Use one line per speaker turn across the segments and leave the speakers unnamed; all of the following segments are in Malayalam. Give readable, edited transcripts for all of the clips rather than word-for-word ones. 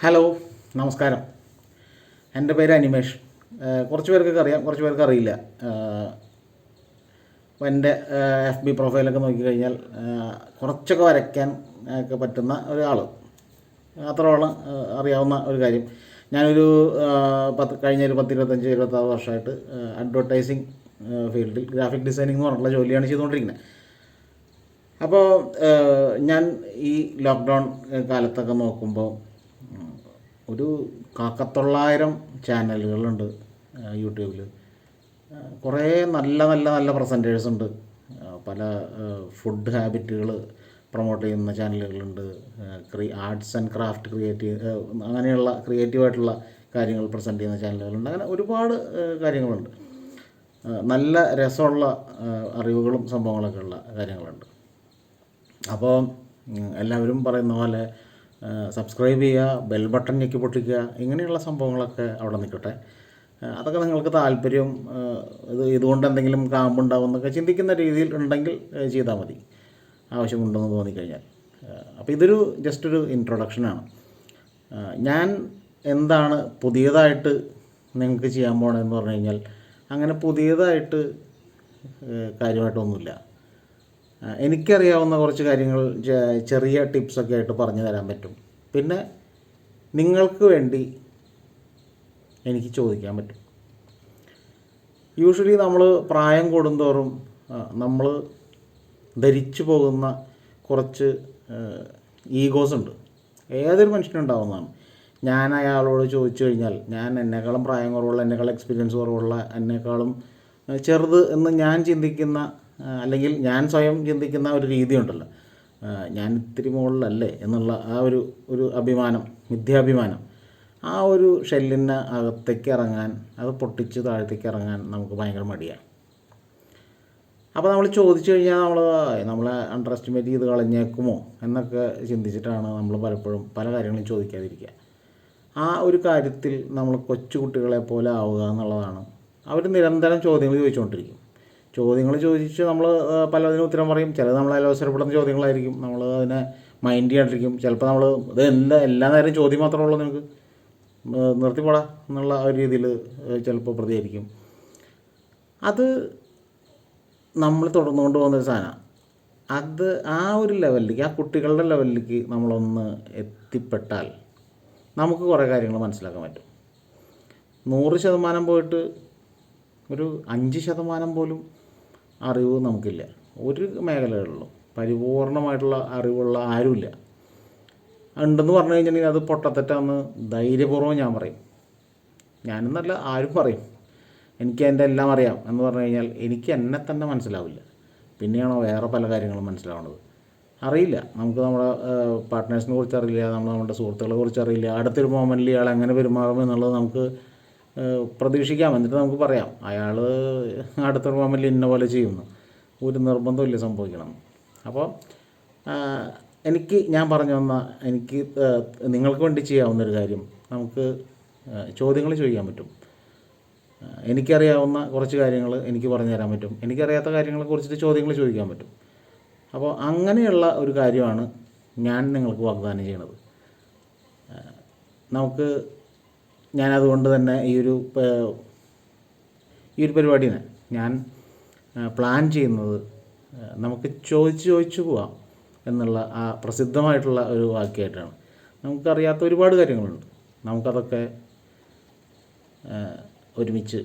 ഹലോ, നമസ്കാരം. എൻ്റെ പേര് അനിമേഷ്. കുറച്ച് പേർക്കൊക്കെ അറിയാം, കുറച്ച് പേർക്ക് അറിയില്ല. അപ്പോൾ എൻ്റെ FB പ്രൊഫൈലൊക്കെ നോക്കിക്കഴിഞ്ഞാൽ കുറച്ചൊക്കെ വരയ്ക്കാൻ ഒക്കെ പറ്റുന്ന ഒരാൾ, അത്രയോളം അറിയാവുന്ന ഒരു കാര്യം. ഞാനൊരു കഴിഞ്ഞ ഒരു 10-25-26 വർഷമായിട്ട് അഡ്വർടൈസിങ് ഫീൽഡിൽ ഗ്രാഫിക് ഡിസൈനിങ് എന്ന് പറഞ്ഞിട്ടുള്ള ജോലിയാണ് ചെയ്തുകൊണ്ടിരിക്കുന്നത്. അപ്പോൾ ഞാൻ ഈ ലോക്ക്ഡൗൺ കാലത്തൊക്കെ നോക്കുമ്പോൾ ഒരു 900 ചാനലുകളുണ്ട് യൂട്യൂബിൽ. കുറേ നല്ല നല്ല നല്ല പ്രസൻറ്റേഴ്സ് ഉണ്ട്. പല ഫുഡ് ഹാബിറ്റുകൾ പ്രൊമോട്ട് ചെയ്യുന്ന ചാനലുകളുണ്ട്. ആർട്സ് ആൻഡ് ക്രാഫ്റ്റ് അങ്ങനെയുള്ള ക്രിയേറ്റീവായിട്ടുള്ള കാര്യങ്ങൾ പ്രസൻറ്റ് ചെയ്യുന്ന ചാനലുകളുണ്ട്. അങ്ങനെ ഒരുപാട് കാര്യങ്ങളുണ്ട്. നല്ല രസമുള്ള അറിവുകളും സംഭവങ്ങളൊക്കെ ഉള്ള കാര്യങ്ങളുണ്ട്. അപ്പോൾ എല്ലാവരും പറയുന്ന പോലെ സബ്സ്ക്രൈബ് ചെയ്യുക, ബെൽ ബട്ടൺ ഞെക്കി പൊട്ടിക്കുക, ഇങ്ങനെയുള്ള സംഭവങ്ങളൊക്കെ അവിടെ നിൽക്കട്ടെ. അതൊക്കെ നിങ്ങൾക്ക് താല്പര്യം, ഇതുകൊണ്ട് എന്തെങ്കിലും കാമ്പുണ്ടാവും എന്നൊക്കെ ചിന്തിക്കുന്ന രീതിയിൽ ഉണ്ടെങ്കിൽ ചെയ്താൽ മതി, ആവശ്യമുണ്ടെന്ന് തോന്നിക്കഴിഞ്ഞാൽ. അപ്പോൾ ഇതൊരു ജസ്റ്റ് ഒരു ഇൻട്രൊഡക്ഷനാണ്. ഞാൻ എന്താണ് പുതിയതായിട്ട് നിങ്ങൾക്ക് ചെയ്യാൻ പോകണമെന്ന് പറഞ്ഞു കഴിഞ്ഞാൽ അങ്ങനെ പുതിയതായിട്ട് കാര്യമായിട്ടൊന്നുമില്ല. എനിക്കറിയാവുന്ന കുറച്ച് കാര്യങ്ങൾ ചെറിയ ടിപ്സൊക്കെ ആയിട്ട് പറഞ്ഞു തരാൻ പറ്റും. പിന്നെ നിങ്ങൾക്ക് വേണ്ടി എനിക്ക് ചോദിക്കാൻ പറ്റും. യൂഷ്വലി നമ്മൾ പ്രായം കൂടുന്തോറും നമ്മൾ ധരിച്ചു പോകുന്ന കുറച്ച് ഈഗോസ് ഉണ്ട്. ഏതൊരു മനുഷ്യനുണ്ടാവുന്നതാണ്. ഞാൻ അയാളോട് ചോദിച്ചു കഴിഞ്ഞാൽ, ഞാൻ എന്നെക്കാളും പ്രായം കുറവുള്ള, എന്നെക്കാളും എക്സ്പീരിയൻസ് കുറവുള്ള, എന്നെക്കാളും ചെറുത് എന്ന് ഞാൻ ചിന്തിക്കുന്ന, അല്ലെങ്കിൽ ഞാൻ സ്വയം ചിന്തിക്കുന്ന ഒരു രീതി ഉണ്ടല്ലോ, ഞാൻ ഇത്തിരി മുകളിലല്ലേ എന്നുള്ള ആ ഒരു അഭിമാനം, മിഥ്യാഭിമാനം, ആ ഒരു ഷെല്ലിന് അകത്തേക്ക് ഇറങ്ങാൻ, അത് പൊട്ടിച്ച് താഴത്തേക്ക് ഇറങ്ങാൻ നമുക്ക് ഭയങ്കര മടിയാണ്. അപ്പോൾ നമ്മൾ ചോദിച്ചു കഴിഞ്ഞാൽ നമ്മളെ അണ്ടർ എസ്റ്റിമേറ്റ് ചെയ്ത് കളഞ്ഞേക്കുമോ എന്നൊക്കെ ചിന്തിച്ചിട്ടാണ് നമ്മൾ പലപ്പോഴും പല കാര്യങ്ങളും ചോദിക്കാതിരിക്കുക. ആ ഒരു കാര്യത്തിൽ നമ്മൾ കൊച്ചു കുട്ടികളെ പോലെ ആവുക എന്നുള്ളതാണ്. അവർ നിരന്തരം ചോദ്യങ്ങൾ ചോദിച്ചുകൊണ്ടിരിക്കും. ചോദ്യങ്ങൾ ചോദിച്ച് നമ്മൾ പലതിനും ഉത്തരം പറയും. ചിലത് നമ്മളെ അവസരപ്പെടുന്ന ചോദ്യങ്ങളായിരിക്കും, നമ്മൾ അതിനെ മൈൻഡ് ചെയ്യാണ്ടിരിക്കും. ചിലപ്പോൾ നമ്മൾ എല്ലാ നേരം ചോദ്യം മാത്രമേ ഉള്ളൂ, നിങ്ങൾക്ക് നിർത്തിപ്പോടാ എന്നുള്ള ഒരു രീതിയിൽ ചിലപ്പോൾ പ്രതികരിക്കും. അത് നമ്മൾ തുടർന്നുകൊണ്ട് പോകുന്നൊരു സാധനമാണ്. അത് ആ ഒരു ലെവലിലേക്ക്, ആ കുട്ടികളുടെ ലെവലിലേക്ക് നമ്മളൊന്ന് എത്തിപ്പെട്ടാൽ നമുക്ക് കുറേ കാര്യങ്ങൾ മനസ്സിലാക്കാൻ പറ്റും. 100% പോയിട്ട് ഒരു 5% പോലും അറിവ് നമുക്കില്ല. ഒരു മേഖലകളിലും പരിപൂർണമായിട്ടുള്ള അറിവുള്ള ആരുമില്ല. ഉണ്ടെന്ന് പറഞ്ഞു കഴിഞ്ഞിട്ടുണ്ടെങ്കിൽ അത് പൊട്ടത്തെറ്റാന്ന് ധൈര്യപൂർവ്വം ഞാൻ പറയും. ഞാനെന്നല്ല, ആരും പറയും എനിക്ക് എൻ്റെ എല്ലാം അറിയാം എന്ന് പറഞ്ഞു കഴിഞ്ഞാൽ എനിക്ക് എന്നെ തന്നെ മനസ്സിലാവില്ല. പിന്നെയാണോ വേറെ പല കാര്യങ്ങളും മനസ്സിലാവുന്നത്? അറിയില്ല. നമുക്ക് നമ്മുടെ പാർട്ട്നേഴ്സിനെ കുറിച്ച് അറിയില്ല, നമ്മുടെ സുഹൃത്തുക്കളെ കുറിച്ച് അറിയില്ല. അടുത്തൊരു മൊമെൻറ്റിൽ ഇയാൾ എങ്ങനെ പെരുമാറും എന്നുള്ളത് നമുക്ക് പ്രതീക്ഷിക്കാം. എന്നിട്ട് നമുക്ക് പറയാം അയാൾ അടുത്തൊരു മൊമെൻറ്റിൽ ഇന്ന പോലെ ചെയ്യുന്നു. ഒരു നിർബന്ധമില്ല സംഭവിക്കണം. അപ്പോൾ ഞാൻ പറഞ്ഞു വന്ന, എനിക്ക് നിങ്ങൾക്ക് വേണ്ടി ചെയ്യാവുന്നൊരു കാര്യം, നമുക്ക് ചോദ്യങ്ങൾ ചോദിക്കാൻ പറ്റും. എനിക്കറിയാവുന്ന കുറച്ച് കാര്യങ്ങൾ എനിക്ക് പറഞ്ഞു തരാൻ പറ്റും. എനിക്കറിയാത്ത കാര്യങ്ങളെ കുറിച്ചിട്ട് ചോദ്യങ്ങൾ ചോദിക്കാൻ പറ്റും. അപ്പോൾ അങ്ങനെയുള്ള ഒരു കാര്യമാണ് ഞാൻ നിങ്ങൾക്ക് വാഗ്ദാനം ചെയ്യണത്. ഞാനതുകൊണ്ട് തന്നെ ഈ ഒരു പരിപാടിനെ ഞാൻ പ്ലാൻ ചെയ്യുന്നത് നമുക്ക് ചോദിച്ചു പോവാം എന്നുള്ള ആ പ്രസിദ്ധമായിട്ടുള്ള ഒരു വാക്യമായിട്ടാണ്. നമുക്കറിയാത്ത ഒരുപാട് കാര്യങ്ങളുണ്ട്, നമുക്കതൊക്കെ ഒരുമിച്ച്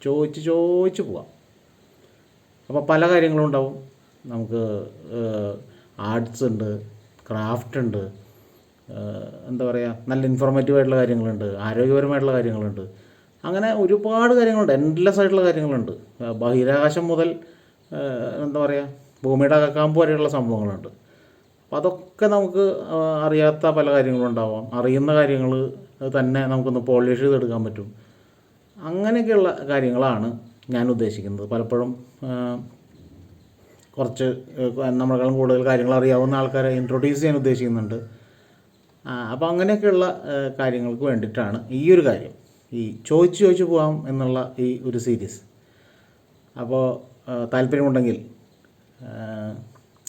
ചോദിച്ചു പോവാം. അപ്പോൾ പല കാര്യങ്ങളും ഉണ്ടാവും. നമുക്ക് ആർട്സ് ഉണ്ട്, ക്രാഫ്റ്റ് ഉണ്ട്, എന്താ പറയുക, നല്ല ഇൻഫോർമേറ്റീവായിട്ടുള്ള കാര്യങ്ങളുണ്ട്, ആരോഗ്യപരമായിട്ടുള്ള കാര്യങ്ങളുണ്ട്. അങ്ങനെ ഒരുപാട് കാര്യങ്ങളുണ്ട്, എൻഡ്ലെസ് ആയിട്ടുള്ള കാര്യങ്ങളുണ്ട്. ബഹിരാകാശം മുതൽ എന്താ പറയുക, ഭൂമിയുടെ അകക്കാമ്പ് വരെയുള്ള സംഭവങ്ങളുണ്ട്. അപ്പോൾ അതൊക്കെ നമുക്ക് അറിയാത്ത പല കാര്യങ്ങളുണ്ടാവാം. അറിയുന്ന കാര്യങ്ങൾ തന്നെ നമുക്കൊന്ന് പോളിഷ് ചെയ്തെടുക്കാൻ പറ്റും. അങ്ങനെയൊക്കെയുള്ള കാര്യങ്ങളാണ് ഞാൻ ഉദ്ദേശിക്കുന്നത്. പലപ്പോഴും കുറച്ച് നമ്മളെക്കാളും കൂടുതൽ കാര്യങ്ങൾ അറിയാവുന്ന ആൾക്കാരെ ഇൻട്രൊഡ്യൂസ് ചെയ്യാൻ ഉദ്ദേശിക്കുന്നുണ്ട്. അപ്പോൾ അങ്ങനെയൊക്കെയുള്ള കാര്യങ്ങൾക്ക് വേണ്ടിയിട്ടാണ് ഈ ഒരു കാര്യം, ഈ ചോദിച്ചു പോകാം എന്നുള്ള ഈ ഒരു സീരീസ്. അപ്പോൾ താല്പര്യമുണ്ടെങ്കിൽ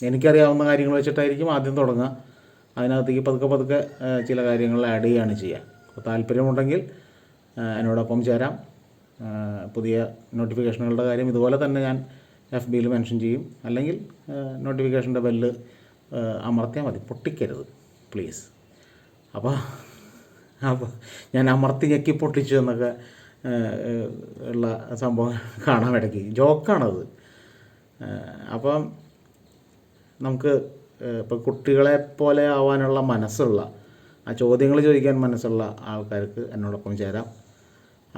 എനിക്കറിയാവുന്ന കാര്യങ്ങൾ വെച്ചിട്ടായിരിക്കും ആദ്യം തുടങ്ങുക. അതിനകത്തേക്ക് പതുക്കെ പതുക്കെ ചില കാര്യങ്ങൾ ആഡ് ചെയ്യുകയാണ് ചെയ്യുക. അപ്പോൾ താല്പര്യമുണ്ടെങ്കിൽ എന്നോടൊപ്പം ചേരാം. പുതിയ നോട്ടിഫിക്കേഷനുകളുടെ കാര്യം ഇതുപോലെ തന്നെ ഞാൻ FBയിൽ മെൻഷൻ ചെയ്യും. അല്ലെങ്കിൽ നോട്ടിഫിക്കേഷൻ്റെ ബെല്ല് അമർത്തിയാൽ മതി, പൊട്ടിക്കരുത് പ്ലീസ്. അപ്പോൾ ഞാൻ അമർത്തി ഞെക്കി പൊട്ടിച്ചു എന്നൊക്കെ ഉള്ള സംഭവം കാണാൻ ഇടയ്ക്ക് ജോക്കാണത്. അപ്പം നമുക്ക് ഇപ്പോൾ കുട്ടികളെ പോലെ ആവാനുള്ള മനസ്സുള്ള, ആ ചോദ്യങ്ങൾ ചോദിക്കാൻ മനസ്സുള്ള ആൾക്കാർക്ക് എന്നോടൊപ്പം ചേരാം.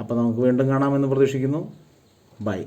അപ്പോൾ നമുക്ക് വീണ്ടും കാണാമെന്ന് പ്രതീക്ഷിക്കുന്നു. ബൈ.